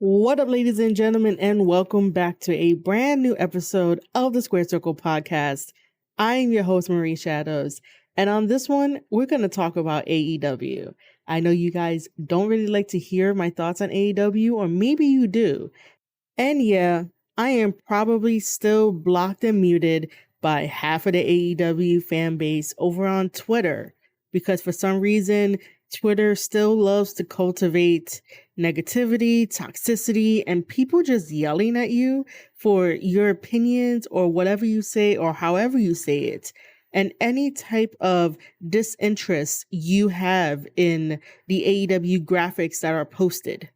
What up, ladies and gentlemen, and welcome back to a brand new episode of the Square Circle podcast. I am your host, Marie Shadows, and on this one, we're going to talk about AEW. I know you guys don't really like to hear my thoughts on AEW, or maybe you do. And yeah, I am probably still blocked and muted by half of the AEW fan base over on Twitter, because for some reason, Twitter still loves to cultivate negativity, toxicity, and people just yelling at you for your opinions or whatever you say or however you say it. And any type of disinterest you have in the AEW graphics that are posted.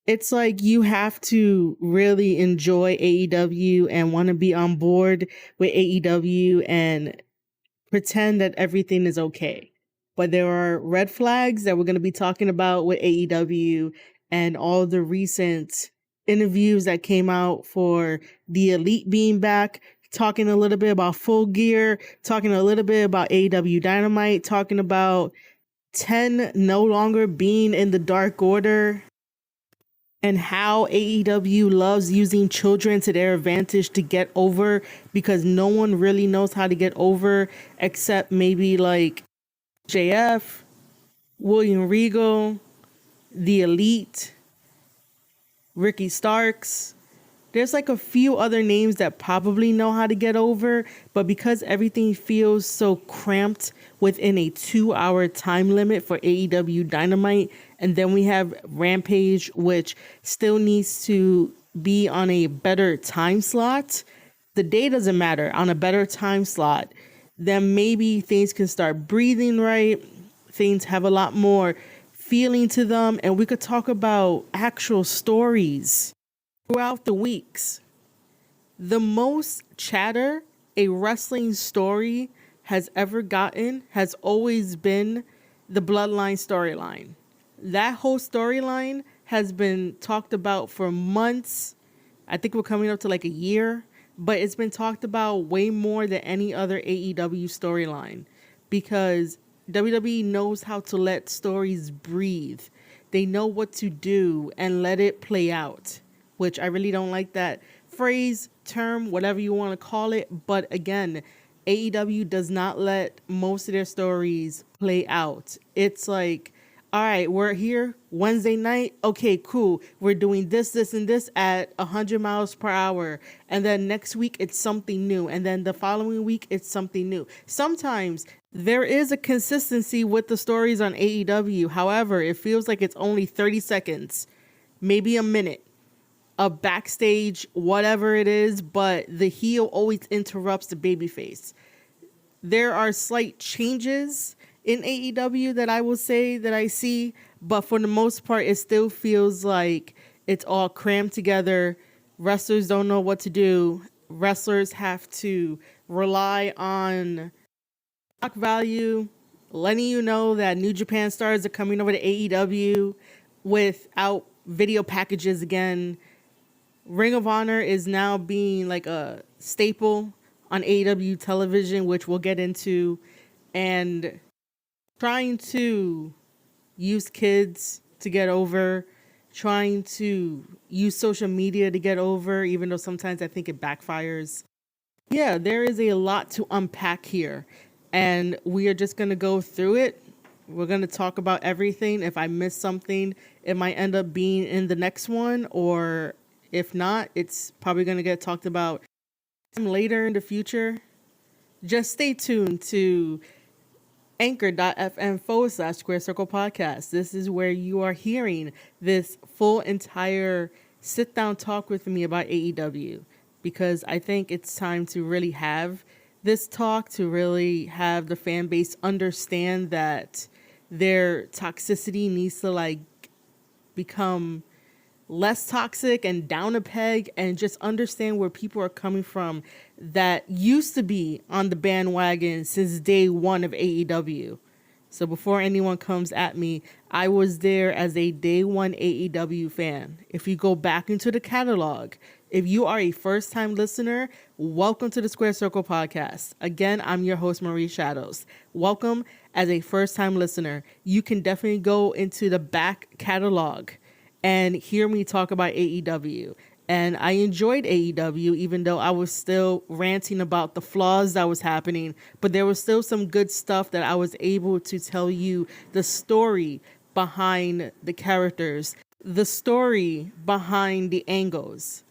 It's like you have to really enjoy AEW and want to be on board with AEW and pretend that everything is okay. But there are red flags that we're going to be talking about with AEW and all the recent interviews that came out for the Elite being back, talking a little bit about Full Gear, talking a little bit about AEW Dynamite, talking about 10 no longer being in the Dark Order, and how AEW loves using children to their advantage to get over, because no one really knows how to get over except maybe like JF, William Regal, the Elite, Ricky Starks. There's like a few other names that probably know how to get over, but because everything feels so cramped within a 2-hour time limit for AEW Dynamite, and then we have Rampage, which still needs to be on a better time slot. The day doesn't matter. On a better time slot, then maybe things can start breathing right. Things have a lot more feeling to them, and we could talk about actual stories throughout the weeks. The most chatter a wrestling story has ever gotten has always been the Bloodline storyline. That whole storyline has been talked about for months. I think we're coming up to like a year, but it's been talked about way more than any other AEW storyline, because WWE knows how to let stories breathe. They know what to do and let it play out, which I really don't like that phrase, term, whatever you want to call it. But again, AEW does not let most of their stories play out. It's like, all right, we're here Wednesday night. Okay, cool. We're doing this, this, and this at 100 miles per hour. And then next week, it's something new. And then the following week, it's something new. Sometimes there is a consistency with the stories on AEW. However, it feels like it's only 30 seconds, maybe a minute, a backstage, whatever it is, but the heel always interrupts the babyface. There are slight changes in AEW that I will say that I see, but for the most part, it still feels like it's all crammed together. Wrestlers don't know what to do. Wrestlers have to rely on shock value, letting you know that New Japan stars are coming over to AEW without video packages again. Ring of Honor is now being like a staple on AEW television, which we'll get into, and trying to use kids to get over, trying to use social media to get over, even though sometimes I think it backfires. Yeah, there is a lot to unpack here, and we are just going to go through it. We're going to talk about everything. If I miss something, it might end up being in the next one, or if not, it's probably going to get talked about later in the future. Just stay tuned to anchor.fm/Square Circle Podcast. This is where you are hearing this full entire sit down talk with me about AEW, because I think it's time to really have this talk, to really have the fan base understand that their toxicity needs to like become less toxic and down a peg, and just understand where people are coming from that used to be on the bandwagon since day one of AEW. So before anyone comes at me, I was there as a day one AEW fan. If you go back into the catalog, if you are a first time listener, welcome to the Square Circle Podcast. Again, I'm your host, Marie Shadows. Welcome as a first time listener. You can definitely go into the back catalog and hear me talk about AEW. And I enjoyed AEW, even though I was still ranting about the flaws that was happening. But there was still some good stuff that I was able to tell you the story behind the characters, the story behind the angles.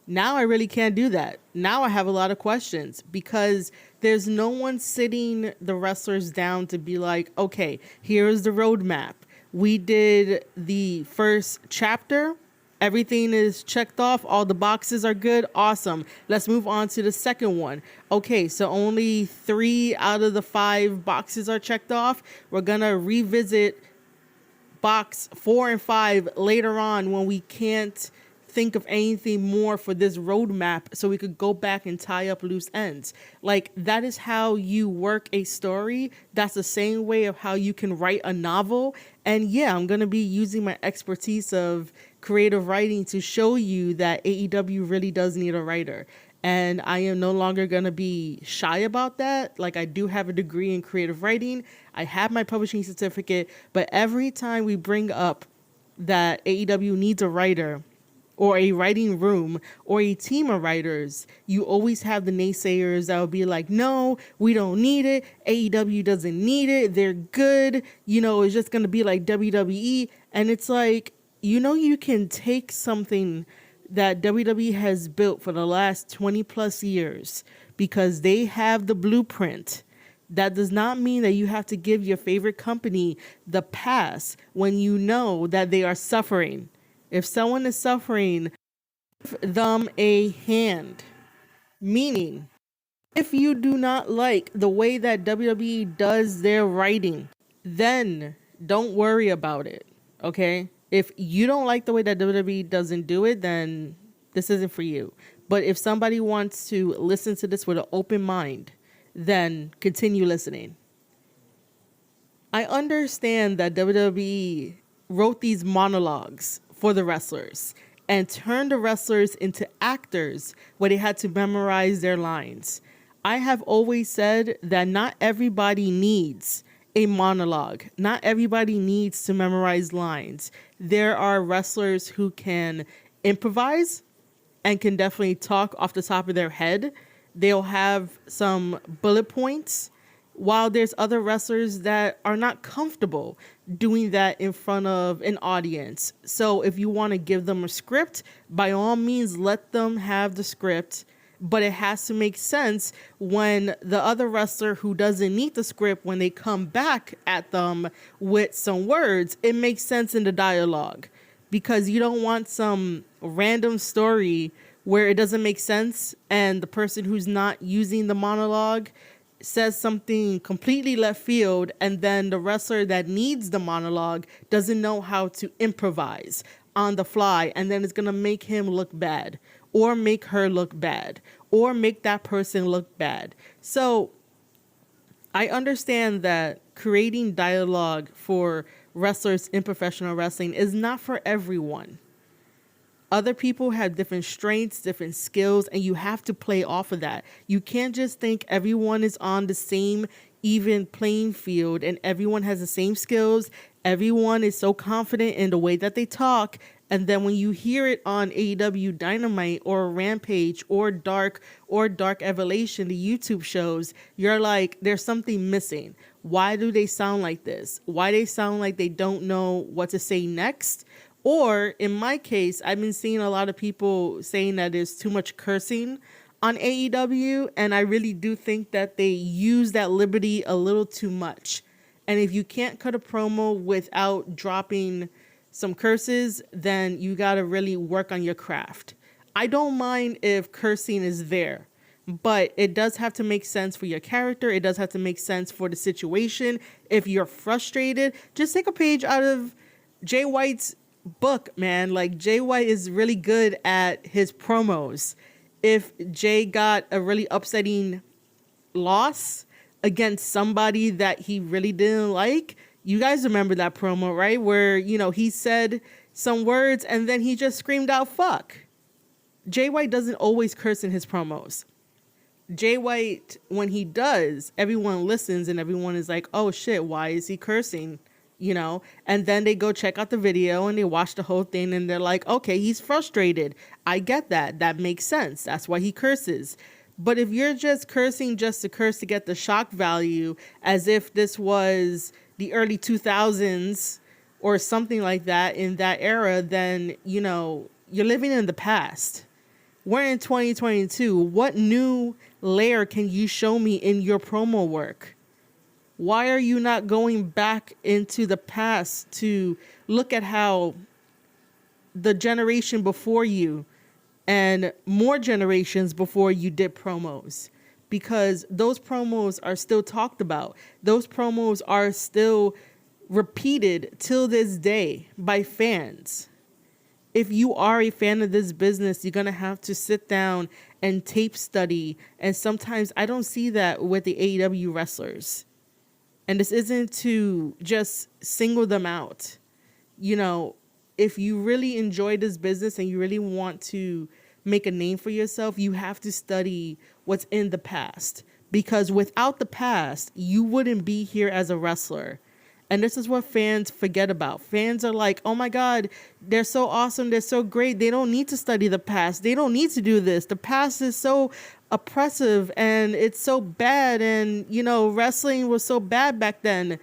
Now I really can't do that. Now I have a lot of questions because there's no one sitting the wrestlers down to be like, okay, here's the roadmap. We did the first chapter. Everything is checked off. All the boxes are good. Awesome. Let's move on to the second one. Okay, so only 3 out of the 5 boxes are checked off. We're going to revisit box 4 and 5 later on when we can't think of anything more for this roadmap so we could go back and tie up loose ends. Like, that is how you work a story. That's the same way of how you can write a novel. And yeah, I'm going to be using my expertise of creative writing to show you that AEW really does need a writer. And I am no longer going to be shy about that. Like, I do have a degree in creative writing. I have my publishing certificate. But every time we bring up that AEW needs a writer, or a writing room, or a team of writers, you always have the naysayers that will be like, no, we don't need it. AEW doesn't need it. They're good. You know, it's just going to be like WWE. And it's like, you know, you can take something that WWE has built for the last 20 plus years because they have the blueprint. That does not mean that you have to give your favorite company the pass when you know that they are suffering. If someone is suffering, give them a hand. Meaning, if you do not like the way that WWE does their writing, then don't worry about it, okay? If you don't like the way that WWE doesn't do it, then this isn't for you. But if somebody wants to listen to this with an open mind, then continue listening. I understand that WWE wrote these monologues for the wrestlers and turned the wrestlers into actors where they had to memorize their lines. I have always said that not everybody needs a monologue. Not everybody needs to memorize lines. There are wrestlers who can improvise and can definitely talk off the top of their head. They'll have some bullet points, while there's other wrestlers that are not comfortable doing that in front of an audience. So if you want to give them a script, by all means, let them have the script, but it has to make sense when the other wrestler who doesn't need the script, when they come back at them with some words, it makes sense in the dialogue, because you don't want some random story where it doesn't make sense and the person who's not using the monologue says something completely left field, and then the wrestler that needs the monologue doesn't know how to improvise on the fly, and then it's going to make him look bad, or make her look bad, or make that person look bad. So I understand that creating dialogue for wrestlers in professional wrestling is not for everyone. Other people have different strengths, different skills, and you have to play off of that. You can't just think everyone is on the same even playing field and everyone has the same skills. Everyone is so confident in the way that they talk. And then when you hear it on AEW Dynamite or Rampage or Dark Evolution, the YouTube shows, you're like, there's something missing. Why do they sound like this? Why they sound like they don't know what to say next? Or in my case, I've been seeing a lot of people saying that there's too much cursing on AEW. And I really do think that they use that liberty a little too much. And if you can't cut a promo without dropping some curses, then you got to really work on your craft. I don't mind if cursing is there, but it does have to make sense for your character. It does have to make sense for the situation. If you're frustrated, just take a page out of Jay White's book, man. Like, Jay White is really good at his promos. If Jay got a really upsetting loss against somebody that he really didn't like, you guys remember that promo, right? Where, you know, he said some words and then he just screamed out fuck. Jay White doesn't always curse in his promos. Jay White, when he does, everyone listens and everyone is like, oh shit, why is he cursing? and then they go check out the video and they watch the whole thing and they're like, okay, he's frustrated. I get that. That makes sense. That's why he curses. But if you're just cursing just to curse to get the shock value, as if this was the early 2000s or something like that in that era, then, you're living in the past. We're in 2022. What new layer can you show me in your promo work? Why are you not going back into the past to look at how the generation before you and more generations before you did promos? Because those promos are still talked about. Those promos are still repeated till this day by fans. If you are a fan of this business, you're going to have to sit down and tape study. And sometimes I don't see that with the AEW wrestlers. And this isn't to just single them out. If you really enjoy this business and you really want to make a name for yourself, you have to study what's in the past. Because without the past, you wouldn't be here as a wrestler. And this is what fans forget about. Fans are like, oh my God, they're so awesome. They're so great. They don't need to study the past. They don't need to do this. The past is so oppressive and it's so bad. And, wrestling was so bad back then.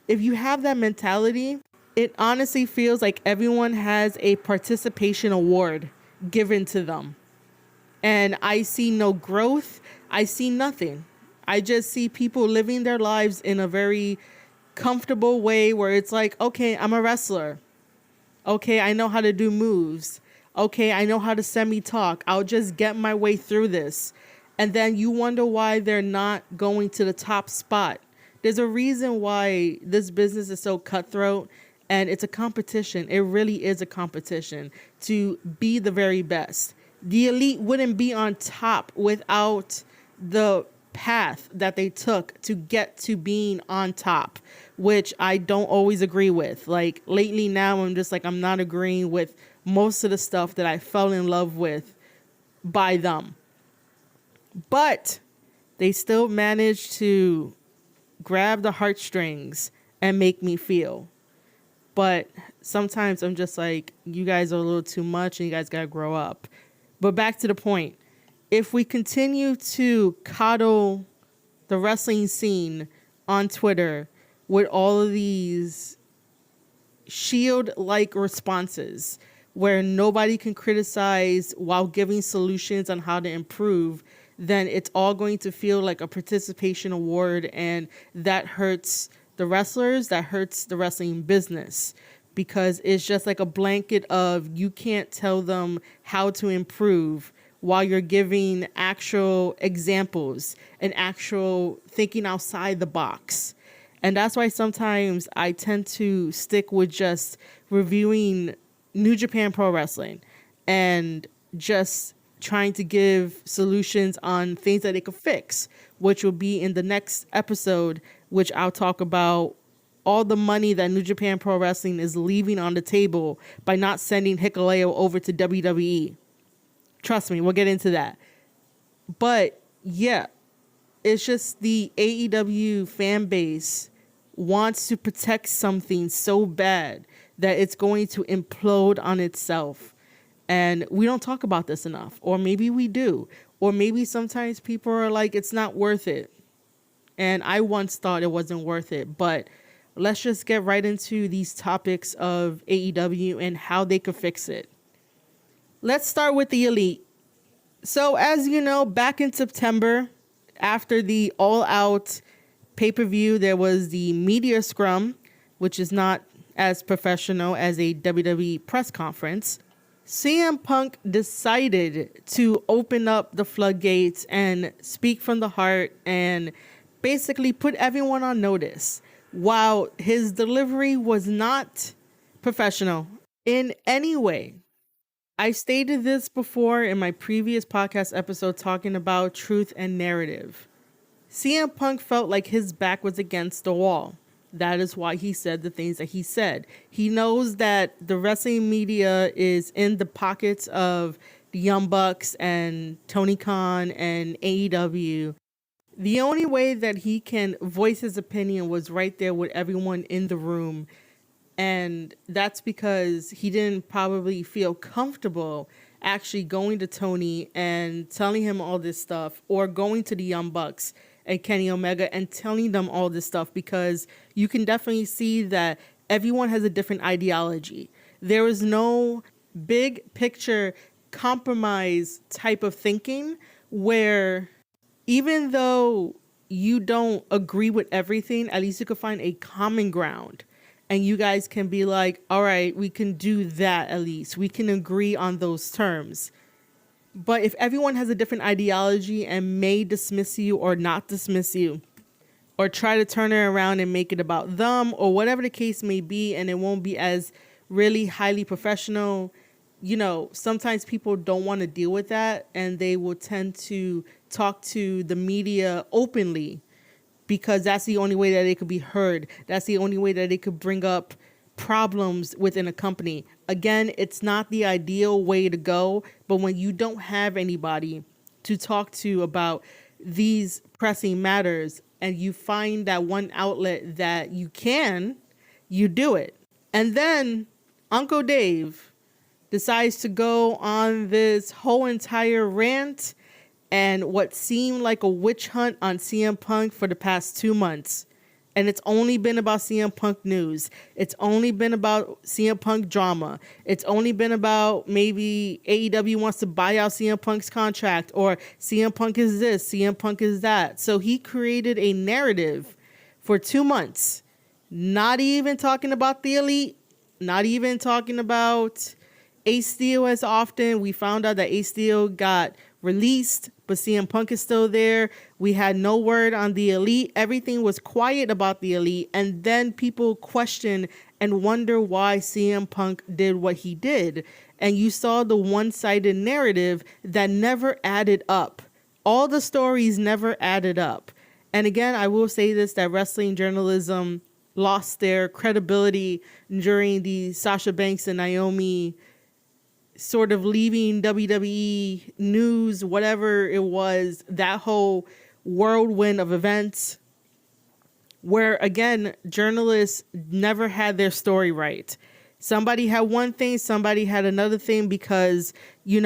If you have that mentality, it honestly feels like everyone has a participation award given to them. And I see no growth. I see nothing. I just see people living their lives in a very comfortable way where it's like, okay, I'm a wrestler. Okay, I know how to do moves. Okay, I know how to semi-talk. I'll just get my way through this. And then you wonder why they're not going to the top spot. There's a reason why this business is so cutthroat, and it's a competition. It really is a competition to be the very best. The Elite wouldn't be on top without the path that they took to get to being on top, which I don't always agree with. Like lately now, I'm just like, I'm not agreeing with most of the stuff that I fell in love with by them. But they still managed to grab the heartstrings and make me feel. But sometimes I'm just like, you guys are a little too much and you guys got to grow up. But back to the point. If we continue to coddle the wrestling scene on Twitter with all of these shield-like responses where nobody can criticize while giving solutions on how to improve, then it's all going to feel like a participation award, and that hurts the wrestlers, that hurts the wrestling business, because it's just like a blanket of you can't tell them how to improve while you're giving actual examples and actual thinking outside the box. And that's why sometimes I tend to stick with just reviewing New Japan Pro Wrestling and just trying to give solutions on things that they could fix, which will be in the next episode, which I'll talk about all the money that New Japan Pro Wrestling is leaving on the table by not sending Hikuleo over to WWE. Trust me, we'll get into that. But yeah, it's just the AEW fan base wants to protect something so bad that it's going to implode on itself. And we don't talk about this enough. Or maybe we do. Or maybe sometimes people are like, it's not worth it. And I once thought it wasn't worth it. But let's just get right into these topics of AEW and how they could fix it. Let's start with the Elite. So as you know, back in September, after the All Out pay-per-view, there was the media scrum, which is not as professional as a WWE press conference. CM Punk decided to open up the floodgates and speak from the heart and basically put everyone on notice. While his delivery was not professional in any way. I stated this before in my previous podcast episode talking about truth and narrative. CM Punk felt like his back was against the wall. That is why he said the things that he said. He knows that the wrestling media is in the pockets of the Young Bucks and Tony Khan and AEW. The only way that he can voice his opinion was right there with everyone in the room. And that's because he didn't probably feel comfortable actually going to Tony and telling him all this stuff, or going to the Young Bucks and Kenny Omega and telling them all this stuff, because you can definitely see that everyone has a different ideology. There is no big picture compromise type of thinking where even though you don't agree with everything, at least you could find a common ground. And you guys can be like, all right, we can do that at least. We can agree on those terms. But if everyone has a different ideology and may dismiss you or not dismiss you, or try to turn it around and make it about them, or whatever the case may be, and it won't be as really highly professional, sometimes people don't want to deal with that, and they will tend to talk to the media openly, because that's the only way that they could be heard. That's the only way that they could bring up problems within a company. Again, it's not the ideal way to go, but when you don't have anybody to talk to about these pressing matters, and you find that one outlet that you do it. And then Uncle Dave decides to go on this whole entire rant and what seemed like a witch hunt on CM Punk for the past 2 months. And it's only been about CM Punk news. It's only been about CM Punk drama. It's only been about maybe AEW wants to buy out CM Punk's contract, or CM Punk is this, CM Punk is that. So he created a narrative for 2 months, not even talking about the Elite, not even talking about Ace Steel as often. We found out that Ace Steel got released, but CM Punk is still there. We had no word on the Elite. Everything was quiet about the Elite. And then people question and wonder why CM Punk did what he did. And you saw the one-sided narrative that never added up. All the stories never added up. And again, I will say this, that wrestling journalism lost their credibility during the Sasha Banks and Naomi sort of leaving WWE news, whatever it was, that whole whirlwind of events where, again, journalists never had their story right. Somebody had one thing, somebody had another thing, because, you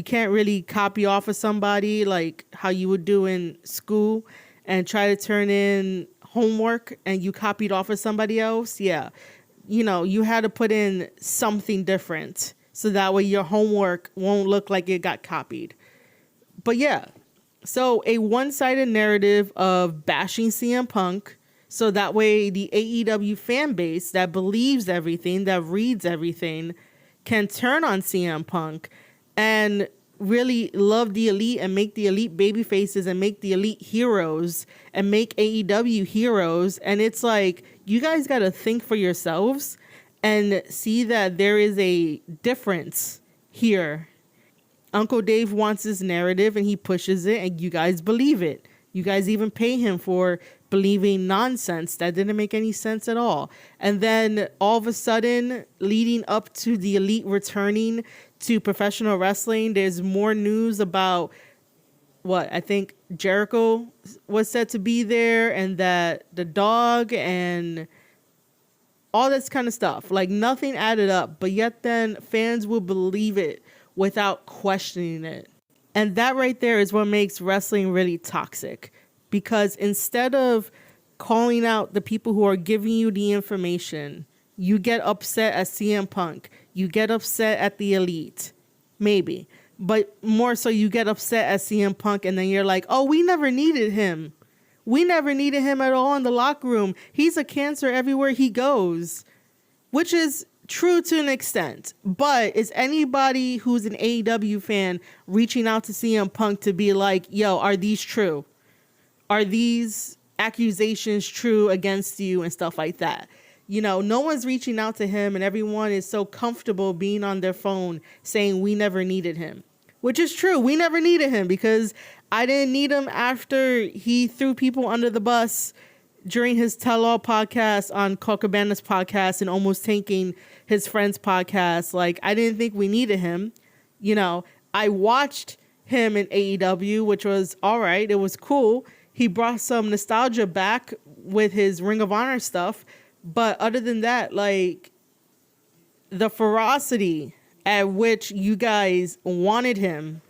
can't really copy off of somebody like how you would do in school and try to turn in homework and you copied off of somebody else. Yeah. You had to put in something different, so that way your homework won't look like it got copied. But yeah, so a one-sided narrative of bashing CM Punk, so that way the AEW fan base that believes everything, that reads everything, can turn on CM Punk and really love the Elite and make the Elite baby faces and make the Elite heroes and make AEW heroes. And it's like, you guys got to think for yourselves and see that there is a difference here. Uncle Dave wants his narrative and he pushes it, and you guys believe it. You guys even pay him for believing nonsense that didn't make any sense at all. And then all of a sudden, leading up to the Elite returning to professional wrestling, there's more news about I think Jericho was said to be there, and that the dog and all this kind of stuff. Like, nothing added up, but yet then fans will believe it without questioning it. And that right there is what makes wrestling really toxic, because instead of calling out the people who are giving you the information, you get upset at CM Punk. You get upset at the Elite, maybe, but more so you get upset at CM Punk, and then you're like, oh, we never needed him. We never needed him at all in the locker room. He's a cancer everywhere he goes, which is true to an extent. But is anybody who's an AEW fan reaching out to CM Punk to be like, yo, are these true? Are these accusations true against you and stuff like that? No one's reaching out to him, and everyone is so comfortable being on their phone saying we never needed him, which is true. We never needed him, because I didn't need him after he threw people under the bus during his tell-all podcast on Colt Cabana's podcast and almost tanking his friend's podcast. Like, I didn't think we needed him. I watched him in AEW, which was all right. It was cool. he brought some nostalgia back with his Ring of Honor stuff. But other than that, like, the ferocity at which you guys wanted him,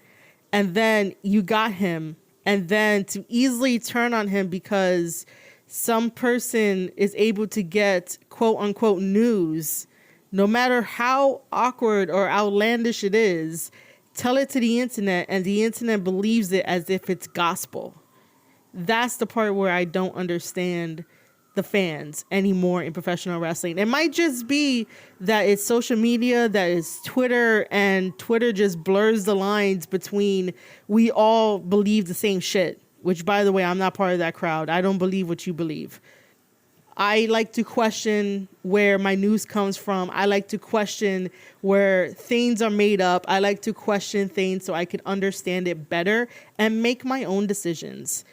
and then you got him, and then to easily turn on him because some person is able to get quote unquote news, no matter how awkward or outlandish it is, tell it to the internet and the internet believes it as if it's gospel. That's the part where I don't understand the fans anymore in professional wrestling. It might just be that it's social media, that is Twitter, and Twitter just blurs the lines between we all believe the same shit, which, by the way, I'm not part of that crowd. I don't believe what you believe. I like to question where my news comes from. I like to question where things are made up. I like to question things so I can understand it better and make my own decisions.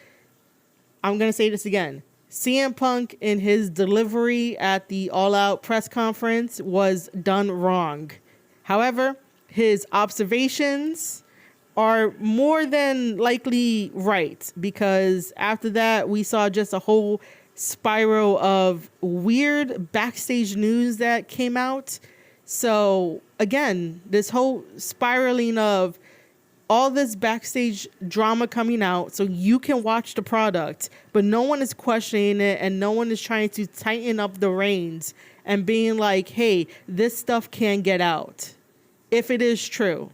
I'm going to say this again. CM Punk in his delivery at the All Out press conference was done wrong. However, his observations are more than likely right, because after that we saw just a whole spiral of weird backstage news that came out. So again, this whole spiraling of all this backstage drama coming out so you can watch the product, but no one is questioning it and no one is trying to tighten up the reins and being like, hey, this stuff can get out if it is true.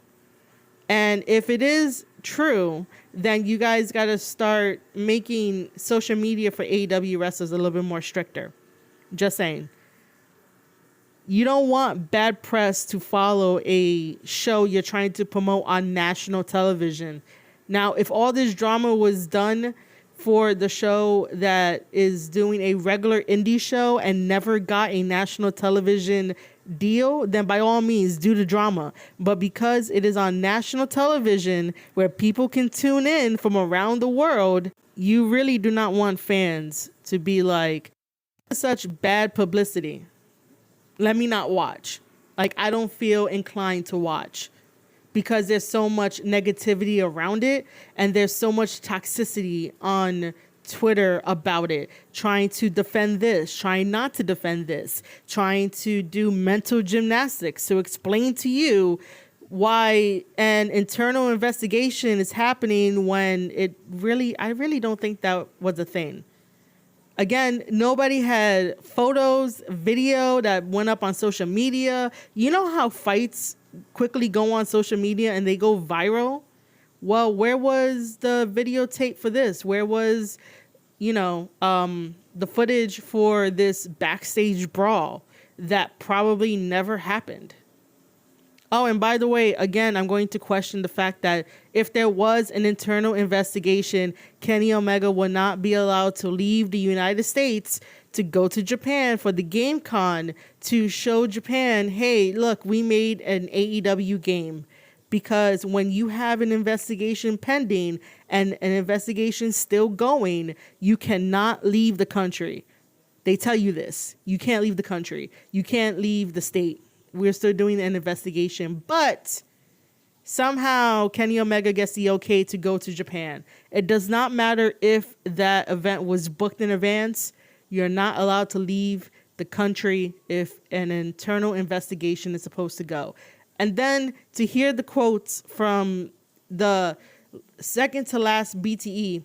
And if it is true, then you guys got to start making social media for AEW wrestlers a little bit more stricter. Just saying. You don't want bad press to follow a show you're trying to promote on national television. Now, if all this drama was done for the show that is doing a regular indie show and never got a national television deal, then by all means do the drama. But because it is on national television where people can tune in from around the world, you really do not want fans to be like, such bad publicity, let me not watch. Like, I don't feel inclined to watch because there's so much negativity around it and there's so much toxicity on Twitter about it, trying to defend this, trying not to defend this, trying to do mental gymnastics to explain to you why an internal investigation is happening when I really don't think that was a thing. Again, nobody had photos, video that went up on social media. You know how fights quickly go on social media and they go viral? Well, where was the videotape for this? Where was, the footage for this backstage brawl that probably never happened? Oh, and by the way, again, I'm going to question the fact that if there was an internal investigation, Kenny Omega would not be allowed to leave the United States to go to Japan for the Game Con to show Japan, hey, look, we made an AEW game. Because when you have an investigation pending and an investigation still going, you cannot leave the country. They tell you this. You can't leave the country. You can't leave the state. We're still doing an investigation, but somehow Kenny Omega gets the okay to go to Japan. It does not matter if that event was booked in advance. You're not allowed to leave the country if an internal investigation is supposed to go. And then to hear the quotes from the second to last BTE,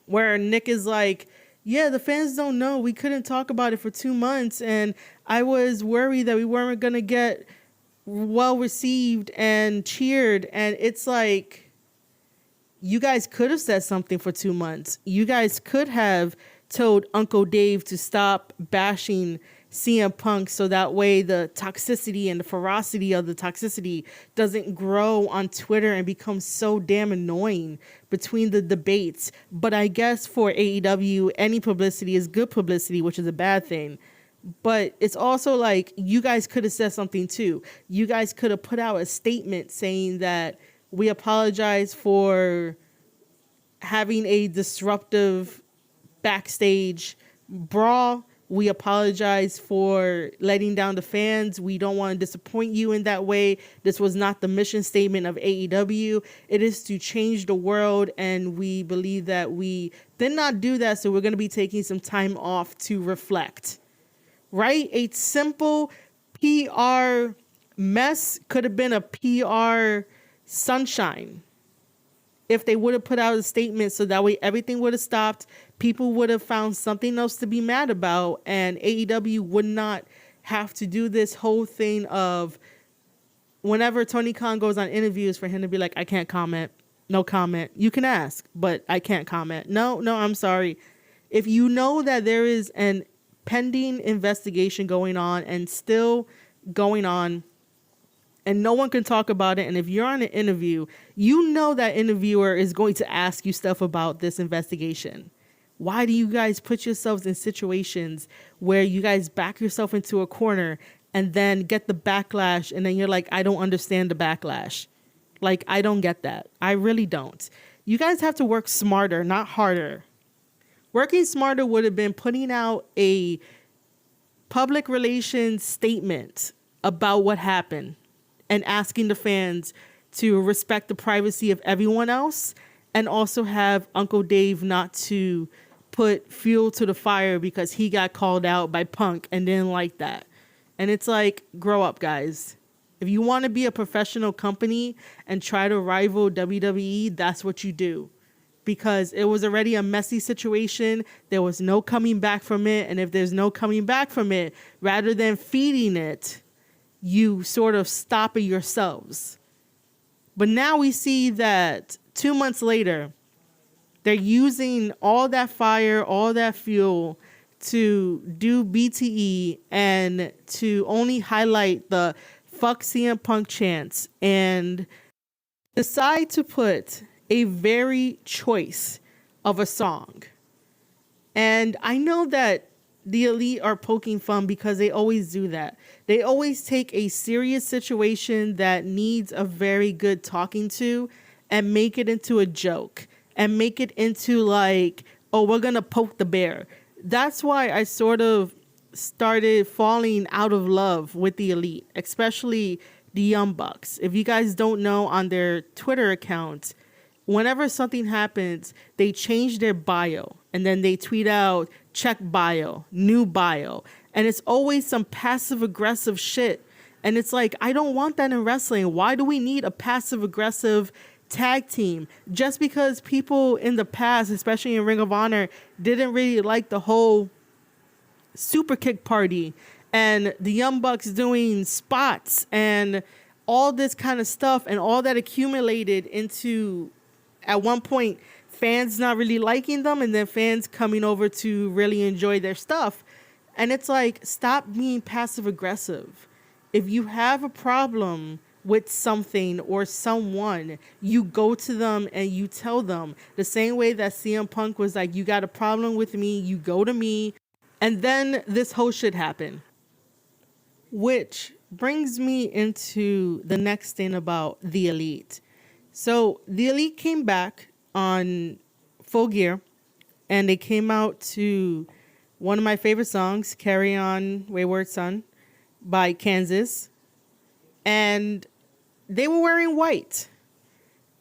where Nick is like, yeah, the fans don't know. We couldn't talk about it for 2 months. And I was worried that we weren't going to get well received and cheered. And it's like, you guys could have said something for 2 months. You guys could have told Uncle Dave to stop bashing CM Punk so that way the toxicity and the ferocity of the toxicity doesn't grow on Twitter and become so damn annoying between the debates. But I guess for AEW, any publicity is good publicity, which is a bad thing. But it's also like, you guys could have said something too. You guys could have put out a statement saying that we apologize for having a disruptive backstage brawl, We apologize for letting down the fans. We don't want to disappoint you in that way. This was not the mission statement of AEW. It is to change the world, and we believe that we did not do that, so we're going to be taking some time off to reflect. Right? A simple PR mess could have been a PR sunshine if they would have put out a statement, so that way everything would have stopped. People would have found something else to be mad about, and AEW would not have to do this whole thing of whenever Tony Khan goes on interviews for him to be like, I can't comment. No comment. You can ask, but I can't comment. No, I'm sorry. If you know that there is an pending investigation going on and still going on, and no one can talk about it, and if you're on an interview, you know that interviewer is going to ask you stuff about this investigation. Why do you guys put yourselves in situations where you guys back yourself into a corner and then get the backlash, and then you're like, I don't understand the backlash. Like, I don't get that. I really don't. You guys have to work smarter, not harder. Working smarter would have been putting out a public relations statement about what happened and asking the fans to respect the privacy of everyone else, and also have Uncle Dave not to put fuel to the fire because he got called out by Punk and didn't like that. And it's like, grow up, guys. If you want to be a professional company and try to rival WWE, that's what you do. Because it was already a messy situation. There was no coming back from it. And if there's no coming back from it, rather than feeding it, you sort of stop it yourselves. But now we see that 2 months later, they're using all that fire, all that fuel to do BTE and to only highlight the fuck CM Punk chants, and decide to put a very choice of a song. And I know that the Elite are poking fun because they always do that. They always take a serious situation that needs a very good talking to and make it into a joke and make it into like, oh, we're going to poke the bear. That's why I sort of started falling out of love with the Elite, especially the Young Bucks. If you guys don't know, on their Twitter accounts, whenever something happens, they change their bio and then they tweet out, check bio, new bio. And it's always some passive aggressive shit. And it's like, I don't want that in wrestling. Why do we need a passive aggressive tag team? Just because people in the past, especially in Ring of Honor, didn't really like the whole super kick party and the Young Bucks doing spots and all this kind of stuff, and all that accumulated into, at one point, fans not really liking them, and then fans coming over to really enjoy their stuff. And it's like, stop being passive aggressive. If you have a problem with something or someone, you go to them and you tell them. The same way that CM Punk was like, you got a problem with me, you go to me. And then this whole shit happened. Which brings me into the next thing about the Elite. So the Elite came back on Full Gear, and they came out to one of my favorite songs, Carry On Wayward Son by Kansas. And they were wearing white.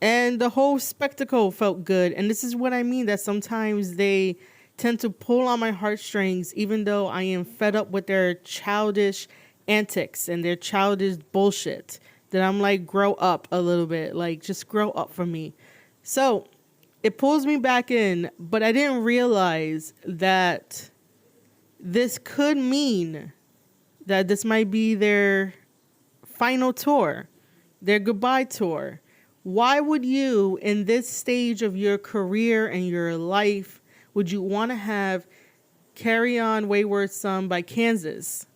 And the whole spectacle felt good. And this is what I mean, that sometimes they tend to pull on my heartstrings, even though I am fed up with their childish antics and their childish bullshit, that I'm like, grow up a little bit. Like, just grow up for me. So it pulls me back in, but I didn't realize that this could mean that this might be their final tour, their goodbye tour. Why would you, in this stage of your career and your life, would you want to have Carry On Wayward Son by Kansas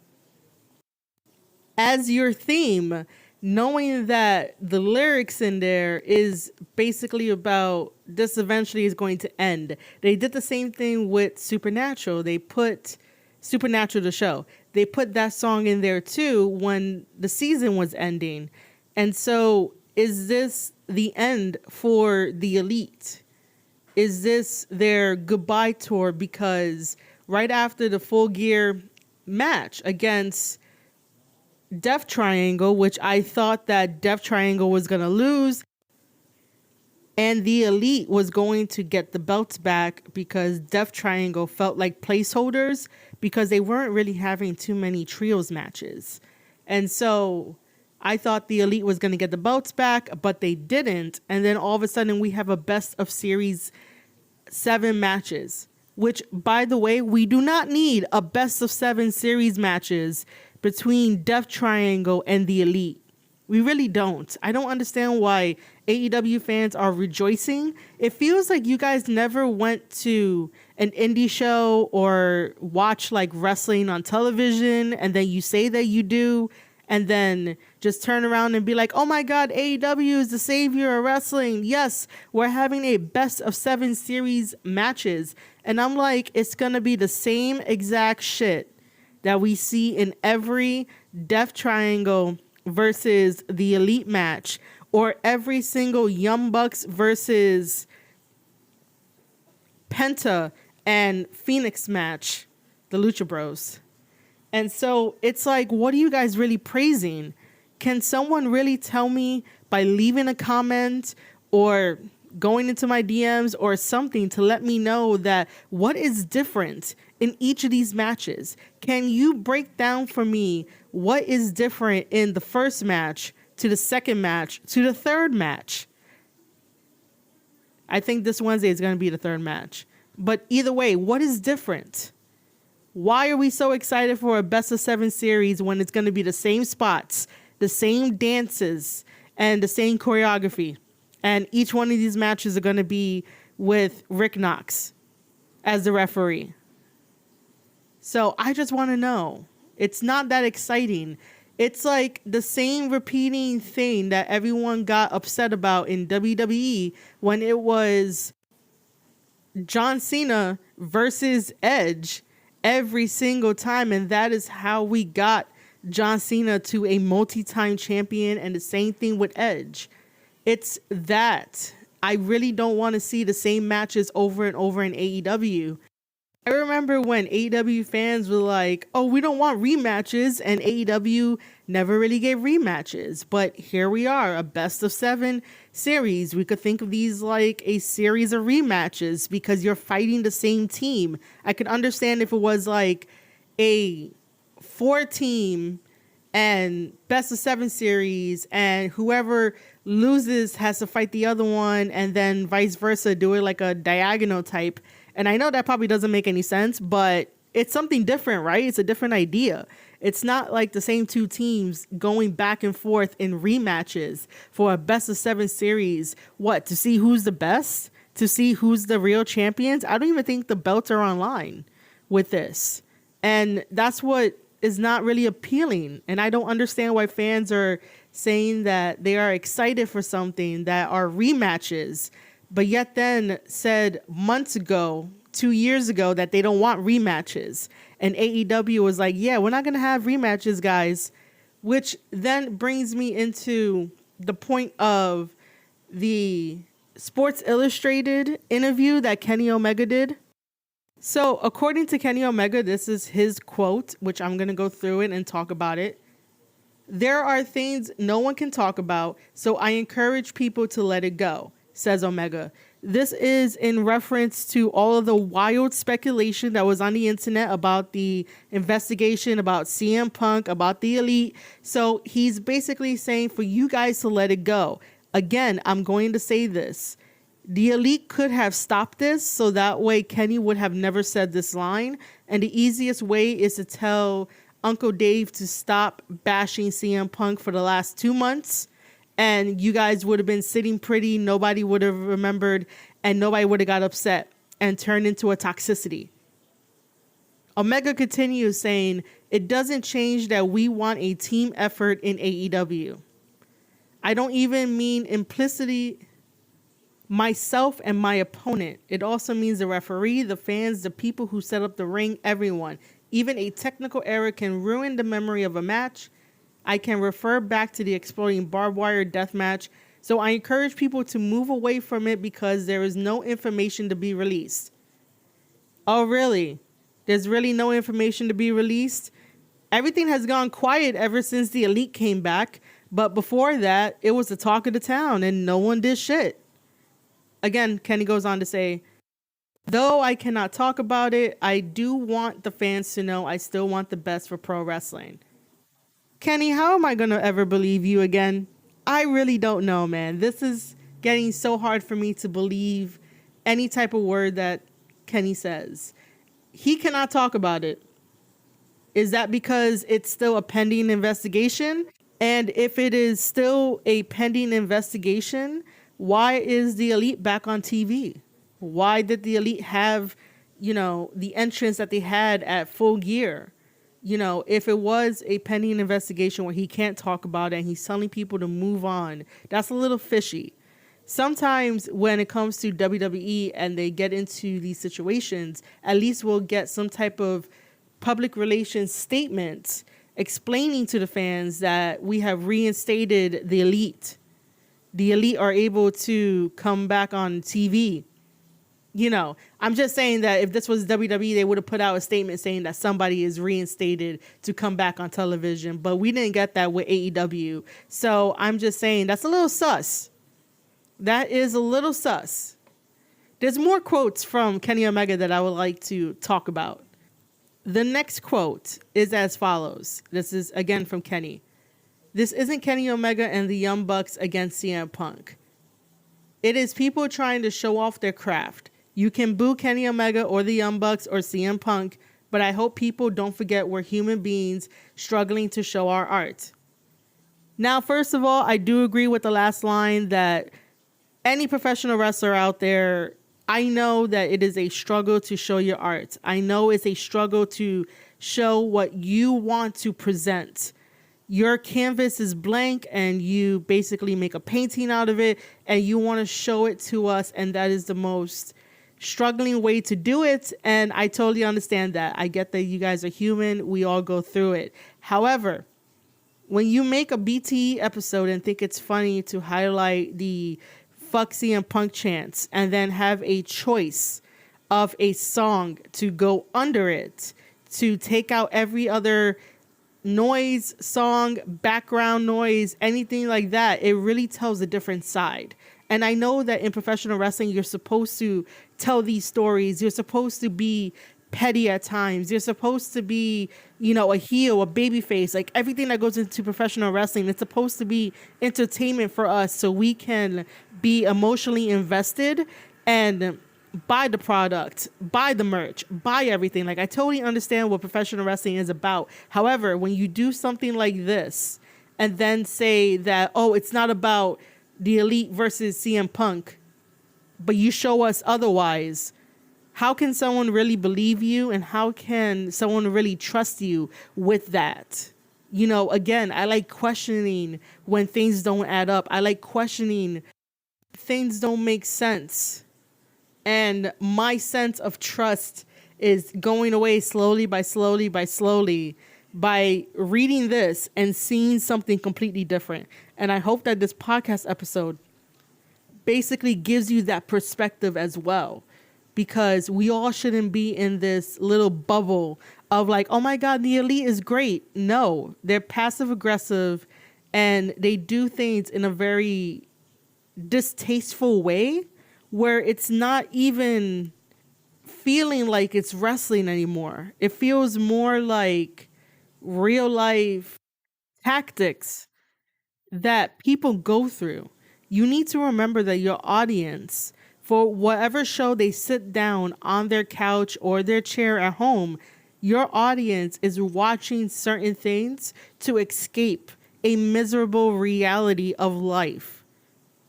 as your theme, knowing that the lyrics in there is basically about this eventually is going to end? They did the same thing with Supernatural. They put Supernatural, the show, they put that song in there too when the season was ending. And so is this the end for the Elite? Is this their goodbye tour? Because right after the Full Gear match against Death Triangle, which I thought that Death Triangle was going to lose and the Elite was going to get the belts back because Death Triangle felt like placeholders because they weren't really having too many trios matches. And so I thought the Elite was going to get the belts back, but they didn't. And then all of a sudden we have a best of series 7 matches, which, by the way, we do not need a best of 7 series matches between Death Triangle and the Elite. We really don't. I don't understand why AEW fans are rejoicing. It feels like you guys never went to an indie show or watch like wrestling on television, and then you say that you do, and then just turn around and be like, oh my God, AEW is the savior of wrestling. Yes, we're having a best of 7 series matches. And I'm like, it's going to be the same exact shit that we see in every Death Triangle versus the Elite match, or every single Young Bucks versus Penta and Phoenix match, the Lucha Bros. And so it's like, what are you guys really praising? Can someone really tell me by leaving a comment or going into my DMs or something to let me know that what is different in each of these matches? Can you break down for me what is different in the first match to the second match to the third match? I think this Wednesday is going to be the third match. But either way, what is different? Why are we so excited for a best of 7 series when it's going to be the same spots, the same dances, and the same choreography? And each one of these matches are going to be with Rick Knox as the referee. So I just want to know. It's not that exciting. It's like the same repeating thing that everyone got upset about in WWE when it was John Cena versus Edge every single time. And that is how we got John Cena to a multi-time champion, and the same thing with Edge. It's that. I really don't want to see the same matches over and over in AEW. I remember when AEW fans were like, oh, we don't want rematches, and AEW never really gave rematches. But here we are, a best of 7 series. We could think of these like a series of rematches because you're fighting the same team. I could understand if it was like a 4-team and best of 7 series, and whoever loses has to fight the other one, and then vice versa, do it like a diagonal type. And I know that probably doesn't make any sense, but it's something different, right? It's a different idea. It's not like the same 2 teams going back and forth in rematches for a best of 7 series. What, to see who's the best? To see who's the real champions? I don't even think the belts are online with this. And that's what is not really appealing. And I don't understand why fans are saying that they are excited for something that are rematches, but yet then said months ago, 2 years ago, that they don't want rematches. And AEW was like, yeah, we're not going to have rematches, guys. Which then brings me into the point of the Sports Illustrated interview that Kenny Omega did. So according to Kenny Omega, this is his quote, which I'm going to go through it and talk about it. There are things no one can talk about, so I encourage people to let it go, says Omega. This is in reference to all of the wild speculation that was on the internet about the investigation about CM Punk, about the Elite. So he's basically saying for you guys to let it go. Again, I'm going to say this. The Elite could have stopped this, so that way Kenny would have never said this line. And the easiest way is to tell Uncle Dave to stop bashing CM Punk for the last 2 months. And you guys would have been sitting pretty. Nobody would have remembered, and nobody would have got upset and turned into a toxicity. Omega continues saying, it doesn't change that we want a team effort in AEW. I don't even mean implicitly myself and my opponent. It also means the referee, the fans, the people who set up the ring, everyone. Even a technical error can ruin the memory of a match. I can refer back to the exploding barbed wire death match. So I encourage people to move away from it because there is no information to be released. Oh, really? There's really no information to be released. Everything has gone quiet ever since the Elite came back. But before that, it was the talk of the town and no one did shit. Again, Kenny goes on to say, though I cannot talk about it, I do want the fans to know I still want the best for pro wrestling. Kenny, how am I going to ever believe you again? I really don't know, man. This is getting so hard for me to believe any type of word that Kenny says. He cannot talk about it. Is that because it's still a pending investigation? And if it is still a pending investigation, why is the Elite back on TV? Why did the Elite have, the entrance that they had at Full Gear? If it was a pending investigation where he can't talk about it and he's telling people to move on, that's a little fishy. Sometimes when it comes to WWE and they get into these situations, at least we'll get some type of public relations statement explaining to the fans that we have reinstated the Elite. The Elite are able to come back on TV. I'm just saying that if this was WWE, they would have put out a statement saying that somebody is reinstated to come back on television. But we didn't get that with AEW. So I'm just saying that's a little sus. That is a little sus. There's more quotes from Kenny Omega that I would like to talk about. The next quote is as follows. This is again from Kenny. This isn't Kenny Omega and the Young Bucks against CM Punk. It is people trying to show off their craft. You can boo Kenny Omega or the Young Bucks or CM Punk, but I hope people don't forget we're human beings struggling to show our art. Now, first of all, I do agree with the last line that any professional wrestler out there, I know that it is a struggle to show your art. I know it's a struggle to show what you want to present. Your canvas is blank and you basically make a painting out of it and you want to show it to us, and that is the most struggling way to do it. And I totally understand that. I get that you guys are human. We all go through it. However, when you make a BTE episode and think it's funny to highlight the fuck CM Punk chants and then have a choice of a song to go under it, to take out every other noise, song, background noise, anything like that, it really tells a different side. And I know that in professional wrestling, you're supposed to tell these stories. You're supposed to be petty at times. You're supposed to be, a heel, a babyface. Like everything that goes into professional wrestling, it's supposed to be entertainment for us so we can be emotionally invested and buy the product, buy the merch, buy everything. Like I totally understand what professional wrestling is about. However, when you do something like this and then say that, oh, it's not about the Elite versus CM Punk, but you show us otherwise, how can someone really believe you and how can someone really trust you with that? Again, I like questioning when things don't add up. I like questioning things don't make sense. And my sense of trust is going away slowly by reading this and seeing something completely different. And I hope that this podcast episode basically gives you that perspective as well, because we all shouldn't be in this little bubble of like, oh my God, the Elite is great. No, they're passive aggressive and they do things in a very distasteful way where it's not even feeling like it's wrestling anymore. It feels more like real life tactics that people go through. You need to remember that your audience, for whatever show they sit down on their couch or their chair at home, your audience is watching certain things to escape a miserable reality of life.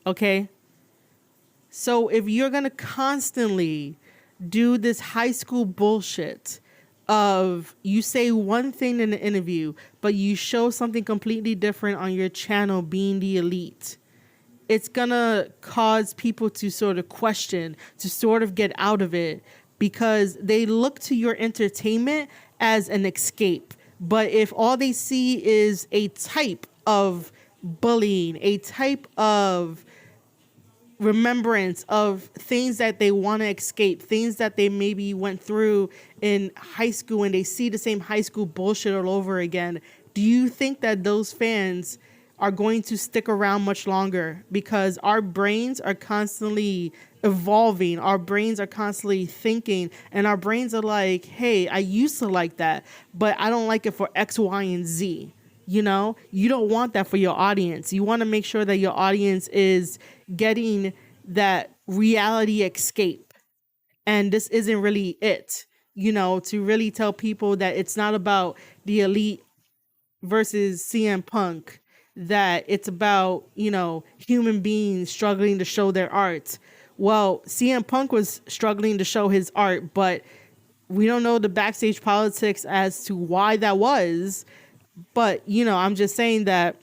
Okay? So if you're going to constantly do this high school bullshit of you say one thing in the interview, but you show something completely different on your channel being the Elite, it's going to cause people to sort of question, to sort of get out of it, because they look to your entertainment as an escape. But if all they see is a type of bullying, a type of remembrance of things that they want to escape, things that they maybe went through in high school, and they see the same high school bullshit all over again. Do you think that those fans are going to stick around much longer? Because our brains are constantly evolving, our brains are constantly thinking, and our brains are like, hey, I used to like that, but I don't like it for X, Y, and Z. You know, you don't want that for your audience. You want to make sure that your audience is getting that reality escape. And this isn't really it, you know, to really tell people that it's not about the Elite versus CM Punk, that it's about, you know, human beings struggling to show their art. Well, CM Punk was struggling to show his art, but we don't know the backstage politics as to why that was. But, you know, I'm just saying that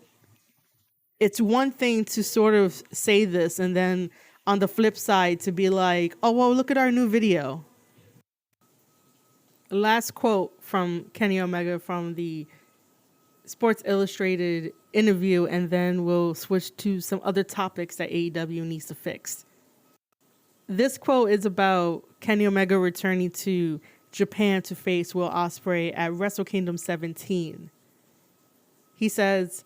it's one thing to sort of say this and then on the flip side to be like, oh, well, look at our new video. Last quote from Kenny Omega from the Sports Illustrated interview, and then we'll switch to some other topics that AEW needs to fix. This quote is about Kenny Omega returning to Japan to face Will Ospreay at Wrestle Kingdom 17. He says,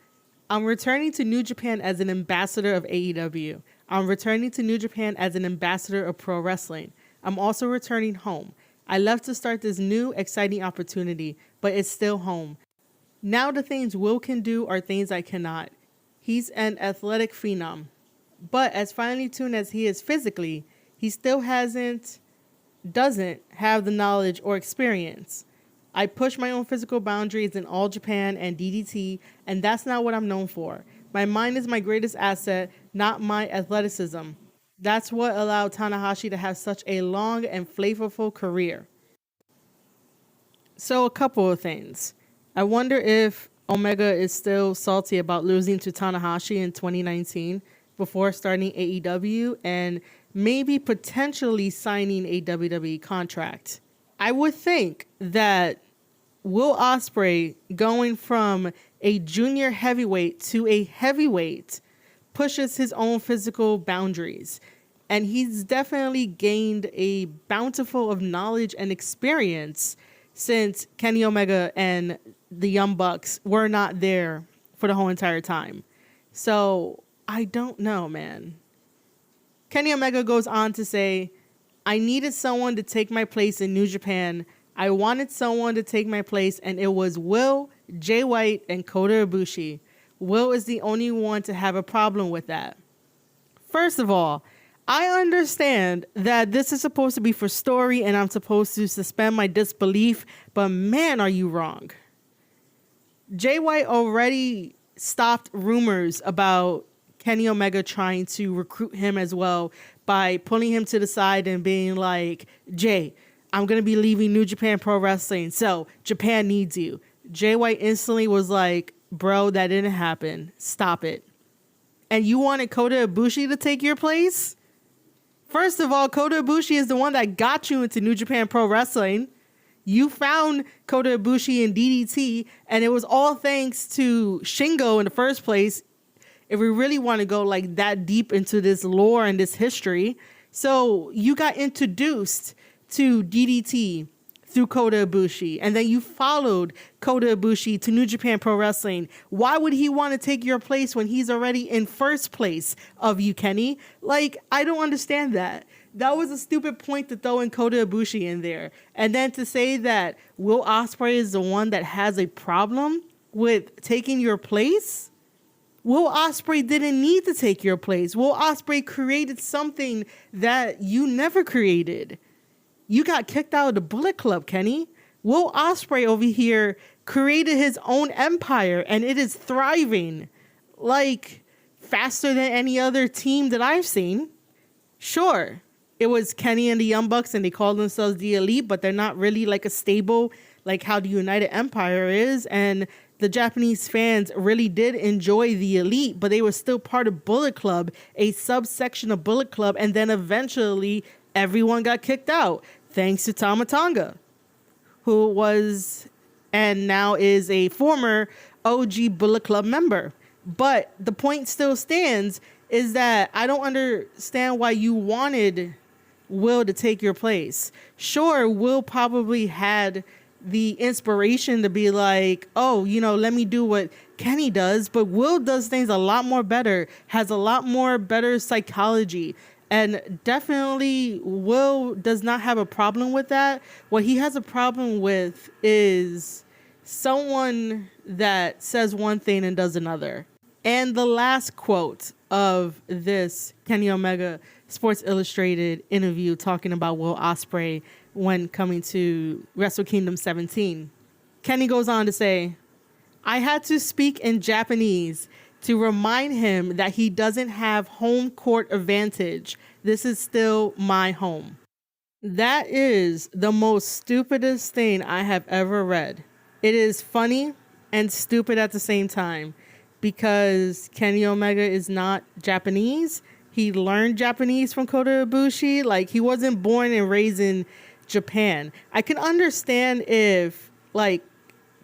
I'm returning to New Japan as an ambassador of AEW. I'm returning to New Japan as an ambassador of pro wrestling. I'm also returning home. I left to start this new, exciting opportunity, but it's still home. Now the things Will can do are things I cannot. He's an athletic phenom. But as finely tuned as he is physically, he still doesn't have the knowledge or experience. I push my own physical boundaries in All Japan and DDT, and that's not what I'm known for. My mind is my greatest asset, not my athleticism. That's what allowed Tanahashi to have such a long and flavorful career. So a couple of things. I wonder if Omega is still salty about losing to Tanahashi in 2019 before starting AEW and maybe potentially signing a WWE contract. I would think that Will Ospreay going from a junior heavyweight to a heavyweight pushes his own physical boundaries. And he's definitely gained a bountiful of knowledge and experience since Kenny Omega and the Young Bucks were not there for the whole entire time. So I don't know, man. Kenny Omega goes on to say, I needed someone to take my place in New Japan. I wanted someone to take my place, and it was Will, Jay White, and Kota Ibushi. Will is the only one to have a problem with that. First of all, I understand that this is supposed to be for story and I'm supposed to suspend my disbelief, but man, are you wrong. Jay White already stopped rumors about Kenny Omega trying to recruit him as well by pulling him to the side and being like, Jay, I'm going to be leaving New Japan Pro Wrestling, so Japan needs you. Jay White instantly was like, bro, that didn't happen. Stop it. And you wanted Kota Ibushi to take your place? First of all, Kota Ibushi is the one that got you into New Japan Pro Wrestling. You found Kota Ibushi in DDT, and it was all thanks to Shingo in the first place, if we really want to go like that deep into this lore and this history. So you got introduced to DDT through Kota Ibushi, and then you followed Kota Ibushi to New Japan Pro Wrestling. Why would he want to take your place when he's already in first place of you, Kenny? Like, I don't understand that. That was a stupid point to throw in Kota Ibushi in there. And then to say that Will Ospreay is the one that has a problem with taking your place? Will Ospreay didn't need to take your place. Will Ospreay created something that you never created. You got kicked out of the Bullet Club, Kenny. Will Ospreay over here created his own empire, and it is thriving like faster than any other team that I've seen. Sure, it was Kenny and the Young Bucks, and they call themselves the Elite, but they're not really like a stable like how the United Empire is. And the Japanese fans really did enjoy the Elite, but they were still part of Bullet Club, a subsection of Bullet Club, and then eventually everyone got kicked out, thanks to Tama Tonga, who was and now is a former OG Bullet Club member. But the point still stands is that I don't understand why you wanted Will to take your place. Sure, Will probably had the inspiration to be like, oh, let me do what Kenny does, but Will does things a lot more better, has a lot more better psychology. And definitely Will does not have a problem with that. What he has a problem with is someone that says one thing and does another. And the last quote of this Kenny Omega Sports Illustrated interview talking about Will Ospreay when coming to Wrestle Kingdom 17. Kenny goes on to say, I had to speak in Japanese to remind him that he doesn't have home court advantage. This is still my home. That is the most stupidest thing I have ever read. It is funny and stupid at the same time because Kenny Omega is not Japanese. He learned Japanese from Kota Ibushi. Like, he wasn't born and raised in Japan. I can understand if, like,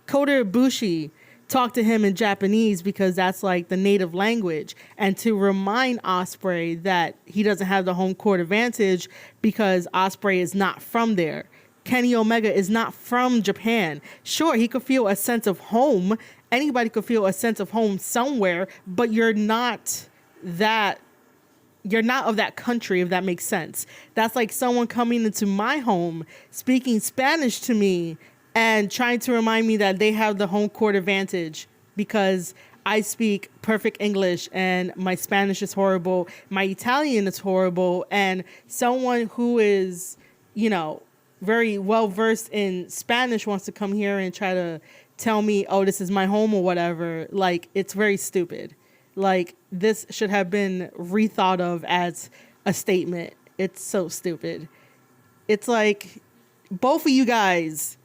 Kota Ibushi talk to him in Japanese because that's like the native language, and to remind Ospreay that he doesn't have the home court advantage because Ospreay is not from there. Kenny Omega is not from Japan. Sure, he could feel a sense of home. Anybody could feel a sense of home somewhere, but you're not of that country, if that makes sense. That's like someone coming into my home, speaking Spanish to me, and trying to remind me that they have the home court advantage because I speak perfect English and my Spanish is horrible, my Italian is horrible, and someone who is, very well versed in Spanish wants to come here and try to tell me, oh, this is my home or whatever. Like, it's very stupid. Like, this should have been rethought of as a statement. It's so stupid. It's like both of you guys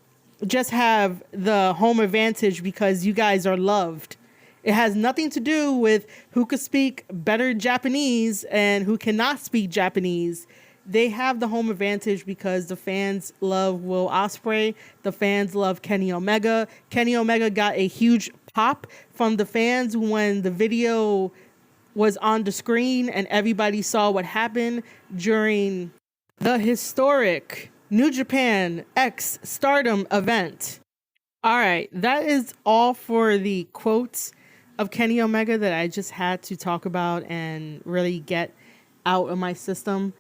just have the home advantage because you guys are loved. It has nothing to do with who could speak better Japanese and who cannot speak Japanese. They have the home advantage because the fans love Will Ospreay. The fans love Kenny Omega. Kenny Omega got a huge pop from the fans when the video was on the screen and everybody saw what happened during the historic New Japan X Stardom event. All right, that is all for the quotes of Kenny Omega that I just had to talk about and really get out of my system.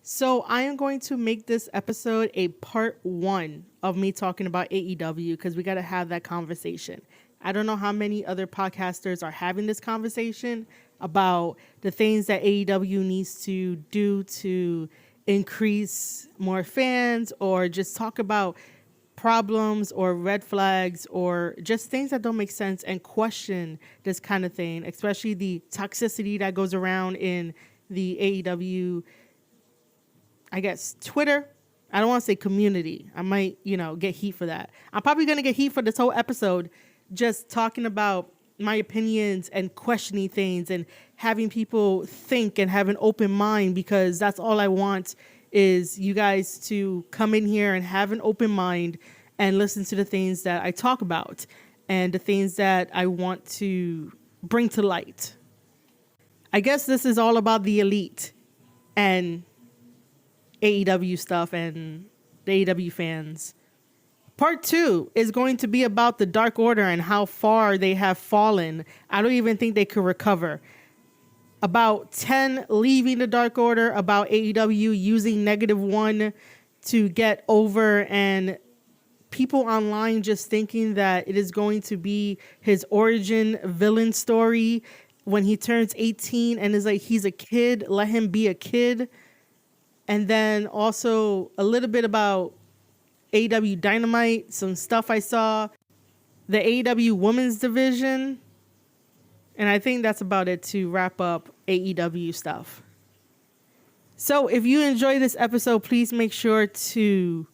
So I am going to make this episode a part 1 of me talking about AEW because we got to have that conversation. I don't know how many other podcasters are having this conversation about the things that AEW needs to do to increase more fans, or just talk about problems or red flags or just things that don't make sense and question this kind of thing, especially the toxicity that goes around in the AEW, I guess, Twitter. I don't want to say community. I might, get heat for that. I'm probably going to get heat for this whole episode just talking about my opinions and questioning things and having people think and have an open mind, because that's all I want is you guys to come in here and have an open mind and listen to the things that I talk about and the things that I want to bring to light. I guess this is all about the Elite and AEW stuff and the AEW fans. Part 2 is going to be about the Dark Order and how far they have fallen. I don't even think they could recover. About 10 leaving the Dark Order, about AEW using -1 to get over, and people online just thinking that it is going to be his origin villain story when he turns 18 and is like, he's a kid, let him be a kid. And then also a little bit about AEW Dynamite, some stuff I saw, the AEW Women's Division, and I think that's about it to wrap up AEW stuff. So if you enjoy this episode, please make sure to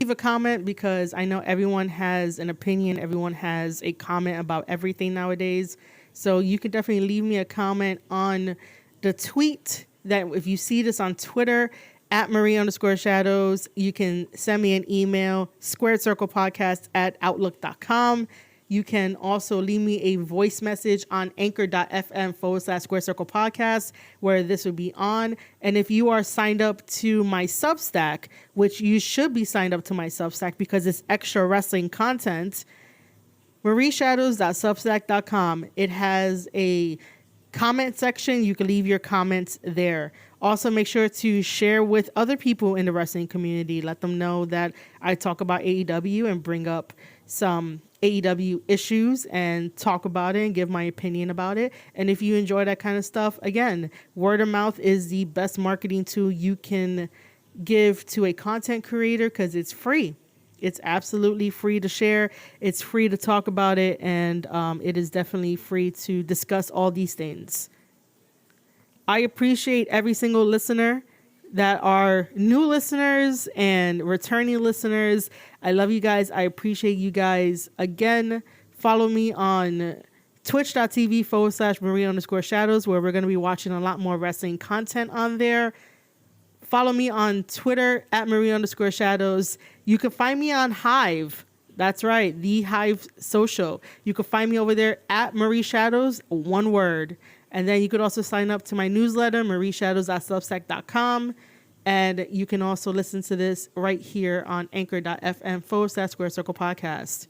leave a comment, because I know everyone has an opinion. Everyone has a comment about everything nowadays. So you can definitely leave me a comment on the tweet that if you see this on Twitter, @Marie_Shadows, you can send me an email, squaredcirclepodcast@outlook.com. You can also leave me a voice message on anchor.fm/Square Circle Podcast, where this would be on. And if you are signed up to my Substack, which you should be signed up to my Substack because it's extra wrestling content, marieshadows.substack.com. It has a comment section. You can leave your comments there. Also, make sure to share with other people in the wrestling community. Let them know that I talk about AEW and bring up some AEW issues and talk about it and give my opinion about it. And if you enjoy that kind of stuff, again, word of mouth is the best marketing tool you can give to a content creator because it's free. It's absolutely free to share. It's free to talk about it. And it is definitely free to discuss all these things. I appreciate every single listener that are new listeners and returning listeners. I love you guys. I appreciate you guys. Again, follow me on twitch.tv/Marie_Shadows, where we're going to be watching a lot more wrestling content on there. Follow me on Twitter @Marie_Shadows. You can find me on Hive. That's right, the Hive Social. You can find me over there @Marie_Shadows, one word. And then you could also sign up to my newsletter, marieshadows.substack.com. And you can also listen to this right here on anchor.fm/Square Circle Podcast.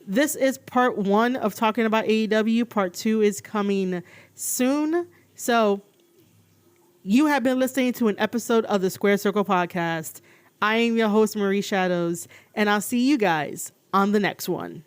This is part 1 of talking about AEW. Part 2 is coming soon. So you have been listening to an episode of the Square Circle Podcast. I am your host, Marie Shadows, and I'll see you guys on the next one.